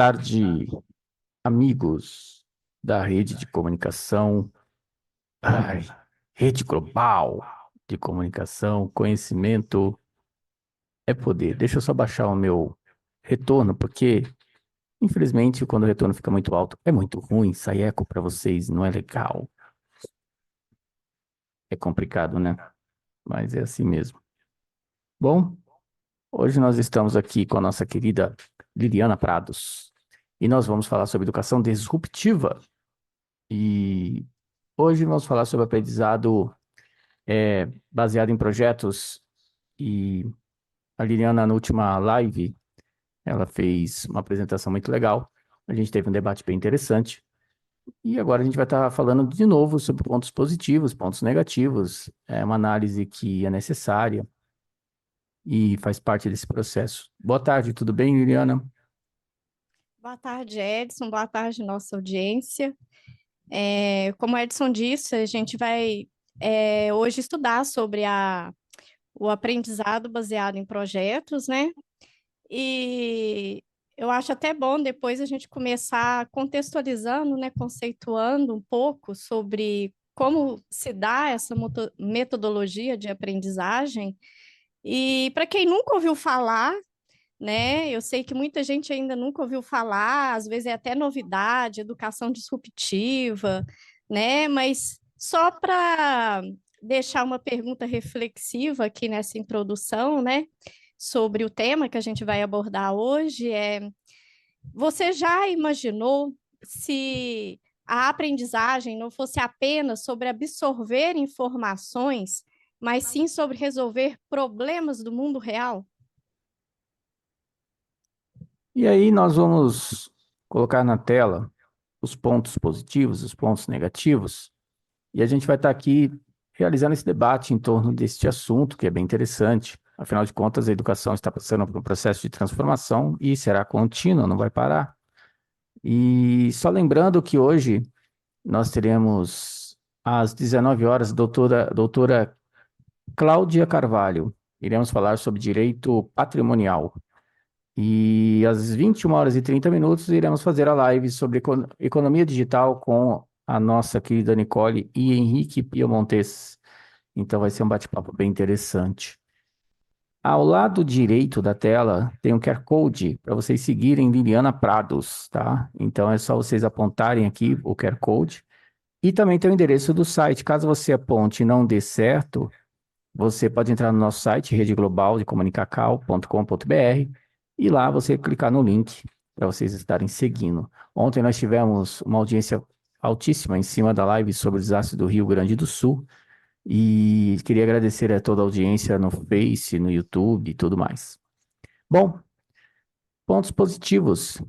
tarde, amigos da rede de comunicação, ai, rede global de comunicação, conhecimento é poder. Deixa eu só baixar o meu retorno, porque, infelizmente, quando o retorno fica muito alto, é muito ruim, sai eco para vocês, não é legal. É complicado, né? Mas é assim mesmo. Bom, hoje nós estamos aqui com a nossa querida Liliana Prados e nós vamos falar sobre educação disruptiva. E hoje vamos falar sobre aprendizado baseado em projetos. E a Liliana, na última live, ela fez uma apresentação muito legal. A gente teve um debate bem interessante. E agora a gente vai estar falando de novo sobre pontos positivos, pontos negativos. É uma análise que é necessária e faz parte desse processo. Boa tarde, tudo bem, Liliana? Boa tarde, Edson. Boa tarde, nossa audiência. Como o Edson disse, a gente vai hoje estudar sobre o aprendizado baseado em projetos, né? E eu acho até bom depois a gente começar contextualizando, né, conceituando um pouco sobre como se dá essa metodologia de aprendizagem. E para quem nunca ouviu falar, né? Eu sei que muita gente ainda nunca ouviu falar, às vezes é até novidade, educação disruptiva, né? Mas só para deixar uma pergunta reflexiva aqui nessa introdução, né? Sobre o tema que a gente vai abordar hoje você já imaginou se a aprendizagem não fosse apenas sobre absorver informações, mas sim sobre resolver problemas do mundo real? E aí nós vamos colocar na tela os pontos positivos, os pontos negativos, e a gente vai estar aqui realizando esse debate em torno deste assunto, que é bem interessante. Afinal de contas, a educação está passando por um processo de transformação e será contínua, não vai parar. E só lembrando que hoje nós teremos às 19 horas doutora Cláudia Carvalho. Iremos falar sobre direito patrimonial. E às 21 horas e 30 minutos iremos fazer a live sobre economia digital com a nossa querida Nicole e Henrique Piemontes. Então vai ser um bate-papo bem interessante. Ao lado direito da tela tem um QR Code para vocês seguirem Liliana Prados, tá? Então é só vocês apontarem aqui o QR Code. E também tem o endereço do site. Caso você aponte e não dê certo, você pode entrar no nosso site, redeglobaldecomunicacal.com.br, e lá você clicar no link para vocês estarem seguindo. Ontem nós tivemos uma audiência altíssima em cima da live sobre o desastre do Rio Grande do Sul, e queria agradecer a toda a audiência no Face, no YouTube e tudo mais. Bom, pontos positivos.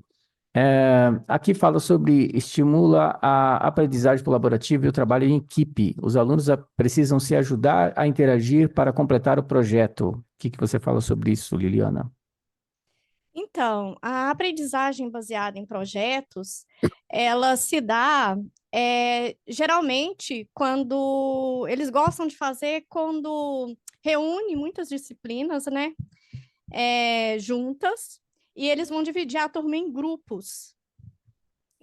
Aqui fala sobre estimula a aprendizagem colaborativa e o trabalho em equipe. Os alunos precisam se ajudar a interagir para completar o projeto. O que você fala sobre isso, Liliana? Então, a aprendizagem baseada em projetos, ela se dá geralmente quando eles gostam de fazer quando reúne muitas disciplinas, né, juntas, e eles vão dividir a turma em grupos.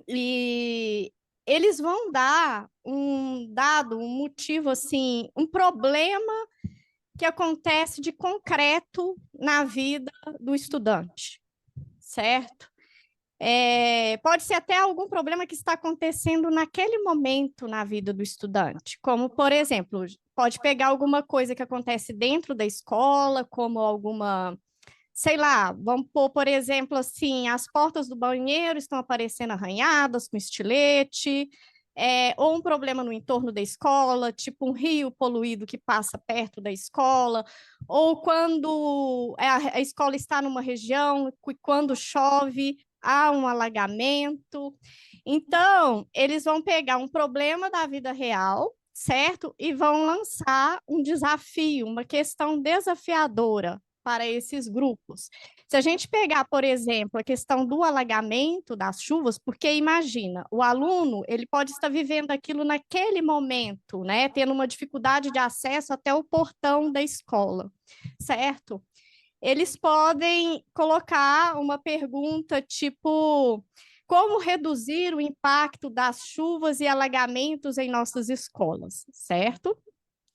E eles vão dar um dado, um motivo, assim, um problema que acontece de concreto na vida do estudante, certo? Pode ser até algum problema que está acontecendo naquele momento na vida do estudante, como, por exemplo, pode pegar alguma coisa que acontece dentro da escola, como alguma, sei lá, vamos pôr, por exemplo, assim, as portas do banheiro estão aparecendo arranhadas com estilete, ou um problema no entorno da escola, tipo um rio poluído que passa perto da escola, ou quando a escola está numa região e quando chove há um alagamento. Então, eles vão pegar um problema da vida real, certo? E vão lançar um desafio, uma questão desafiadora para esses grupos. Se a gente pegar, por exemplo, a questão do alagamento das chuvas, porque imagina, o aluno, ele pode estar vivendo aquilo naquele momento, né, tendo uma dificuldade de acesso até o portão da escola, certo? eles podem colocar uma pergunta tipo: como reduzir o impacto das chuvas e alagamentos em nossas escolas, certo?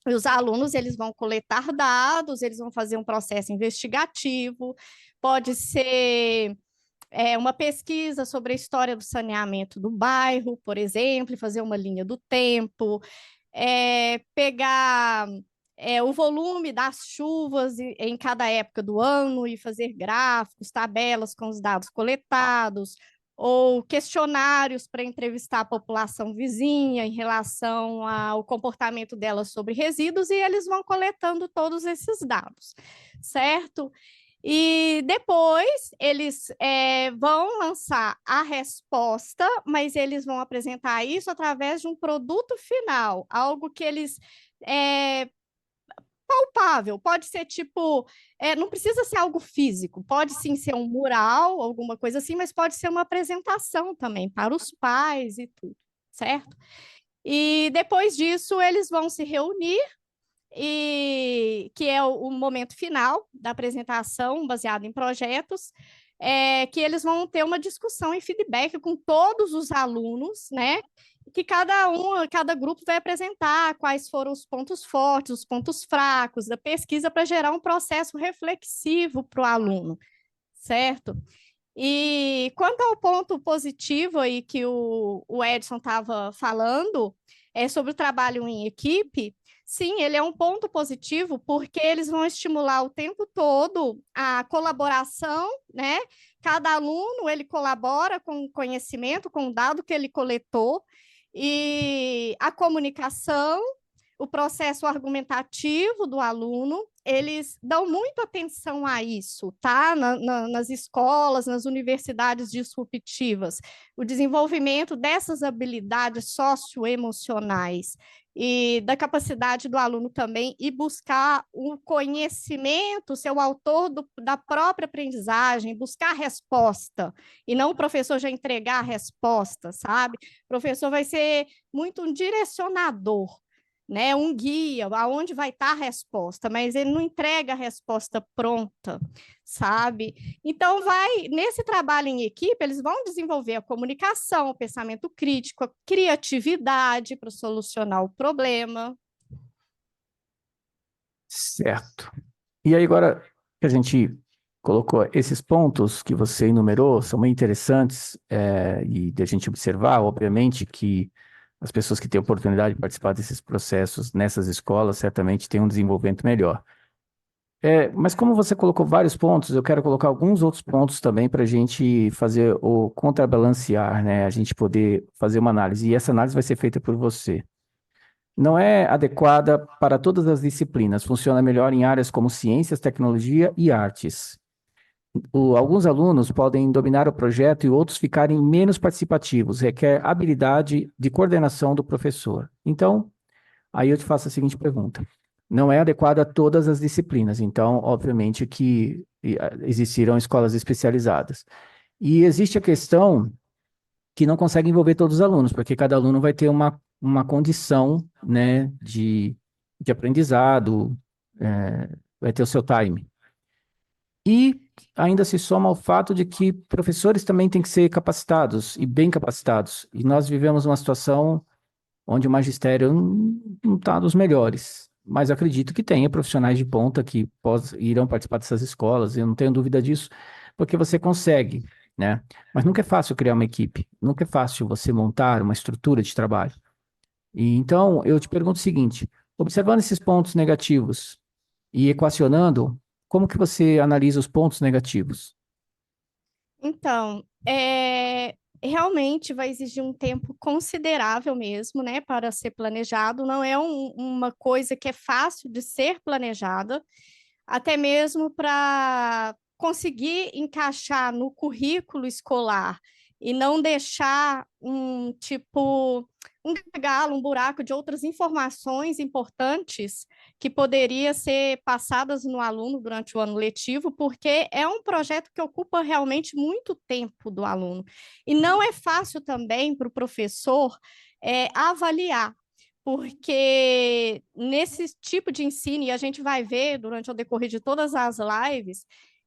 E os alunos, eles vão coletar dados, eles vão fazer um processo investigativo, pode ser uma pesquisa sobre a história do saneamento do bairro, por exemplo, e fazer uma linha do tempo, pegar o volume das chuvas em cada época do ano e fazer gráficos, tabelas com os dados coletados, ou questionários para entrevistar a população vizinha em relação ao comportamento delas sobre resíduos, e eles vão coletando todos esses dados, certo? E depois eles vão lançar a resposta, mas eles vão apresentar isso através de um produto final, algo que eles palpável, pode ser tipo, não precisa ser algo físico, pode sim ser um mural, alguma coisa assim, mas pode ser uma apresentação também para os pais e tudo, certo? E depois disso eles vão se reunir e que é o momento final da apresentação, baseado em projetos, que eles vão ter uma discussão e feedback com todos os alunos, né? Que cada grupo vai apresentar quais foram os pontos fortes, os pontos fracos da pesquisa para gerar um processo reflexivo para o aluno, certo? E quanto ao ponto positivo aí que o Edson estava falando, sobre o trabalho em equipe, sim, ele é um ponto positivo porque eles vão estimular o tempo todo a colaboração, né? Cada aluno, ele colabora com o conhecimento, com o dado que ele coletou, e a comunicação, o processo argumentativo do aluno, eles dão muito atenção a isso, tá? Nas escolas, nas universidades disruptivas, o desenvolvimento dessas habilidades socioemocionais e da capacidade do aluno também e buscar o conhecimento, ser o autor da própria aprendizagem, buscar a resposta, e não o professor já entregar a resposta, sabe? O professor vai ser muito um direcionador, né, um guia, aonde vai estar a resposta, mas ele não entrega a resposta pronta, sabe? Então, nesse trabalho em equipe, eles vão desenvolver a comunicação, o pensamento crítico, a criatividade para solucionar o problema. Certo. E aí, agora que a gente colocou esses pontos que você enumerou, são muito interessantes, e de a gente observar, obviamente, que as pessoas que têm oportunidade de participar desses processos nessas escolas certamente têm um desenvolvimento melhor. Mas como você colocou vários pontos, eu quero colocar alguns outros pontos também para a gente fazer o contrabalancear, né? A gente poder fazer uma análise. E essa análise vai ser feita por você. Não é adequada para todas as disciplinas, funciona melhor em áreas como ciências, tecnologia e artes. Alguns alunos podem dominar o projeto e outros ficarem menos participativos, requer habilidade de coordenação do professor. Então, aí eu te faço a seguinte pergunta. Não é adequada a todas as disciplinas, então, obviamente que existirão escolas especializadas. E existe a questão que não consegue envolver todos os alunos, porque cada aluno vai ter uma condição, né, de aprendizado, vai ter o seu time. E ainda se soma ao fato de que professores também têm que ser capacitados e bem capacitados. E nós vivemos uma situação onde o magistério não está dos melhores. Mas acredito que tenha profissionais de ponta que irão participar dessas escolas, eu não tenho dúvida disso, porque você consegue, né? Mas nunca é fácil criar uma equipe, nunca é fácil você montar uma estrutura de trabalho. E então, eu te pergunto o seguinte, observando esses pontos negativos e equacionando, como que você analisa os pontos negativos? Então, realmente vai exigir um tempo considerável mesmo, né, para ser planejado. Não é uma coisa que é fácil de ser planejada, até mesmo para conseguir encaixar no currículo escolar e não deixar um gargalo, um buraco de outras informações importantes que poderia ser passadas no aluno durante o ano letivo, porque é um projeto que ocupa realmente muito tempo do aluno. E não é fácil também para o professor avaliar, porque nesse tipo de ensino, e a gente vai ver durante o decorrer de todas as lives,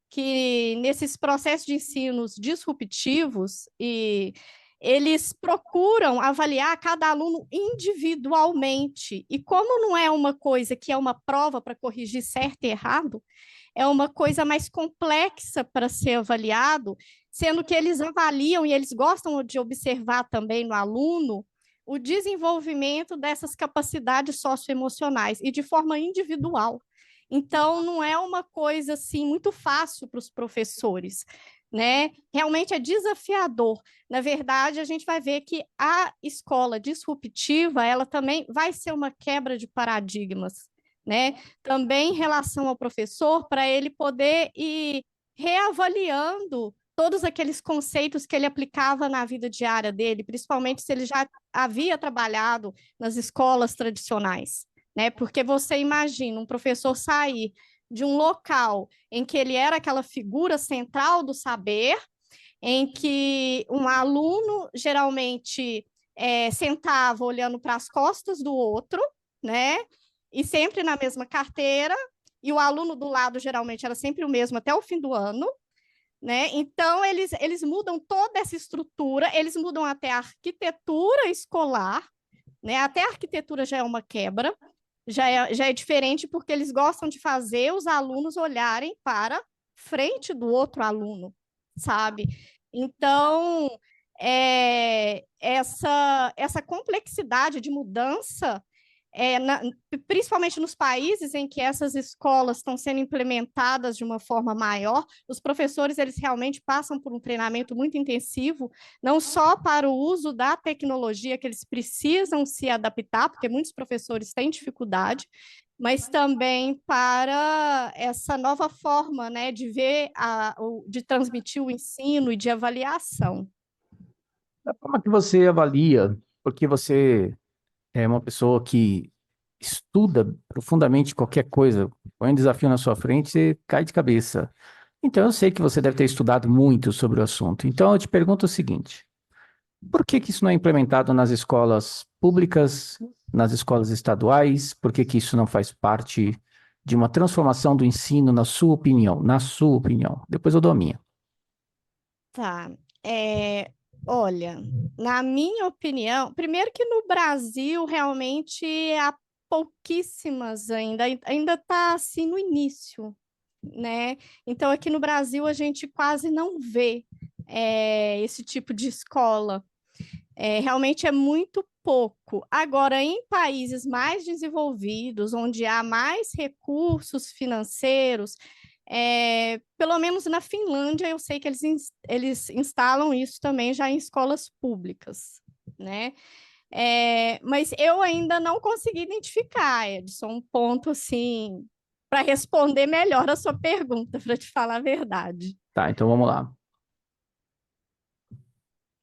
que nesses processos de ensinos disruptivos, e eles procuram avaliar cada aluno individualmente. E como não é uma coisa que é uma prova para corrigir certo e errado, é uma coisa mais complexa para ser avaliado, sendo que eles avaliam e eles gostam de observar também no aluno o desenvolvimento dessas capacidades socioemocionais e de forma individual. Então, não é uma coisa assim muito fácil para os professores, né? Realmente é desafiador. Na verdade, a gente vai ver que a escola disruptiva, ela também vai ser uma quebra de paradigmas, né? Também em relação ao professor, para ele poder ir reavaliando todos aqueles conceitos que ele aplicava na vida diária dele, principalmente se ele já havia trabalhado nas escolas tradicionais, né? Porque você imagina um professor sair de um local em que ele era aquela figura central do saber, em que um aluno geralmente sentava olhando para as costas do outro, né? E sempre na mesma carteira, e o aluno do lado geralmente era sempre o mesmo até o fim do ano, né? Então, eles mudam toda essa estrutura, eles mudam até a arquitetura escolar, né? Até a arquitetura já é uma quebra, já é diferente porque eles gostam de fazer os alunos olharem para frente do outro aluno, sabe? Então, essa complexidade de mudança principalmente nos países em que essas escolas estão sendo implementadas de uma forma maior, os professores eles realmente passam por um treinamento muito intensivo, não só para o uso da tecnologia que eles precisam se adaptar, porque muitos professores têm dificuldade, mas também para essa nova forma, né, de ver, de transmitir o ensino e de avaliação. Da forma que você avalia, porque você é uma pessoa que estuda profundamente qualquer coisa, põe um desafio na sua frente, você cai de cabeça. Então, eu sei que você deve ter estudado muito sobre o assunto. Então, eu te pergunto o seguinte: por que que isso não é implementado nas escolas públicas, nas escolas estaduais? Por que que isso não faz parte de uma transformação do ensino, na sua opinião? Na sua opinião. Depois eu dou a minha. Tá. Olha, na minha opinião, primeiro que no Brasil realmente há pouquíssimas ainda está assim no início, né? Então aqui no Brasil a gente quase não vê esse tipo de escola. Realmente é muito pouco. Agora, em países mais desenvolvidos, onde há mais recursos financeiros, pelo menos na Finlândia, eu sei que eles instalam isso também já em escolas públicas, né? Mas eu ainda não consegui identificar, Edson, um ponto assim para responder melhor a sua pergunta, para te falar a verdade. Tá, então vamos lá.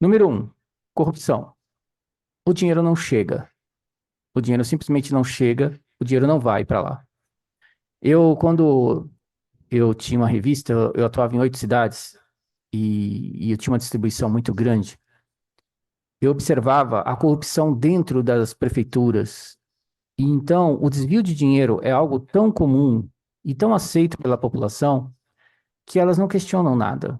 Número um, corrupção. O dinheiro não chega. O dinheiro simplesmente não chega, o dinheiro não vai para lá. Quando eu tinha uma revista, eu atuava em 8 cidades e eu tinha uma distribuição muito grande. Eu observava a corrupção dentro das prefeituras. E então, o desvio de dinheiro é algo tão comum e tão aceito pela população que elas não questionam nada.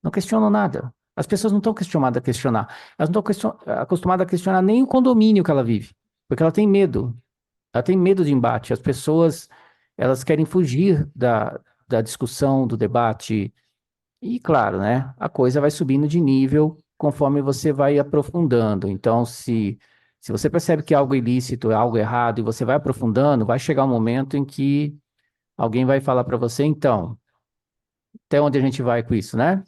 Não questionam nada. As pessoas não estão acostumadas a questionar. Elas não estão acostumadas a questionar nem o condomínio que ela vive, porque ela tem medo. Ela tem medo de embate. As pessoas, elas querem fugir da discussão, do debate. E, claro, né, a coisa vai subindo de nível conforme você vai aprofundando. Então, se você percebe que é algo ilícito, é algo errado, e você vai aprofundando, vai chegar um momento em que alguém vai falar para você, então, até onde a gente vai com isso, né?